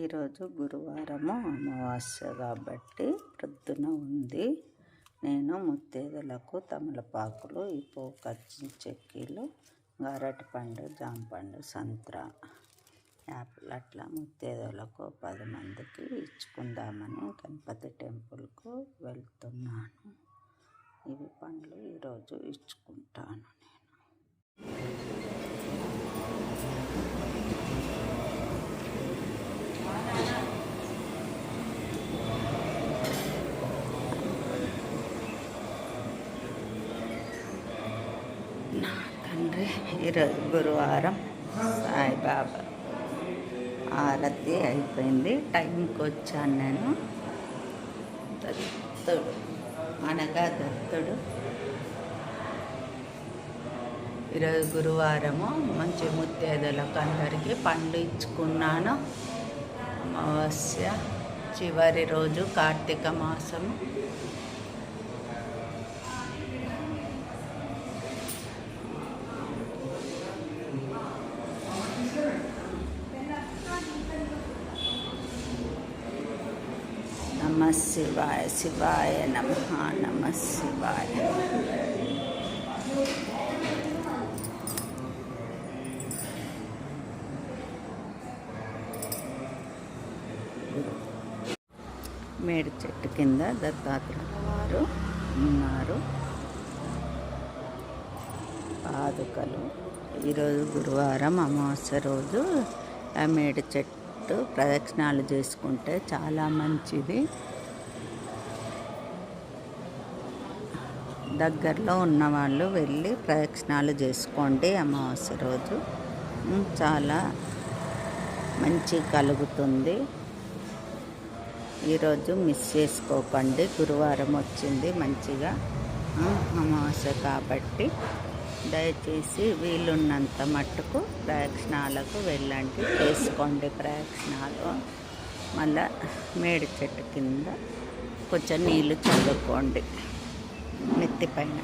ఈరోజు గురువారము అమావాస్య కాబట్టి ప్రొద్దున ఉంది. నేను ముత్తేదులకు తమలపాకులు, ఈ పోకచ్చి చెక్కీలు, అరటిపండు, జాంపండు, సంత్ర, యాపిల్ అట్లా ముత్తేదులకు 10 మందికి ఇచ్చుకుందామని గణపతి టెంపుల్కు వెళ్తున్నాను. ఇవి పండ్లు ఈరోజు ఇచ్చుకుంటాను నేను. నా తండ్రి ఈరోజు గురువారం సాయిబాబా ఆరతి అయిపోయింది. టైంకి వచ్చాను నేను. దత్తుడు అనగా దత్తుడు. ఈరోజు గురువారము మంచి ముత్తేదులకు అందరికీ పండ్లు ఇచ్చుకున్నాను. అమావాస్య చివరి రోజు కార్తీక మాసము. నమ శివాయ, శివాయ నమః, నమ శివాయ. మేడి చెట్టు కింద దత్తాత్రేయ వారు ఉన్నారు. పాదుకలు. ఈరోజు గురువారం అమావాస్య రోజు ఆ మేడి చెట్టు ప్రదక్షిణాలు చేసుకుంటే చాలా మంచిది. దగ్గరలో ఉన్నవాళ్ళు వెళ్ళి ప్రదక్షిణాలు చేసుకోండి. అమావాస్య రోజు చాలా మంచి కలుగుతుంది. ఈరోజు మిస్ చేసుకోకండి. గురువారం వచ్చింది మంచిగా అమావాస్య కాబట్టి దయచేసి వీలున్నంత మట్టుకు ప్రదక్షిణాలకు వెళ్ళండి, చేసుకోండి ప్రదక్షిణాలు. మళ్ళా మేడి చెట్టు కింద కొంచెం నీళ్ళు చల్లుకోండి నెత్తి పైన.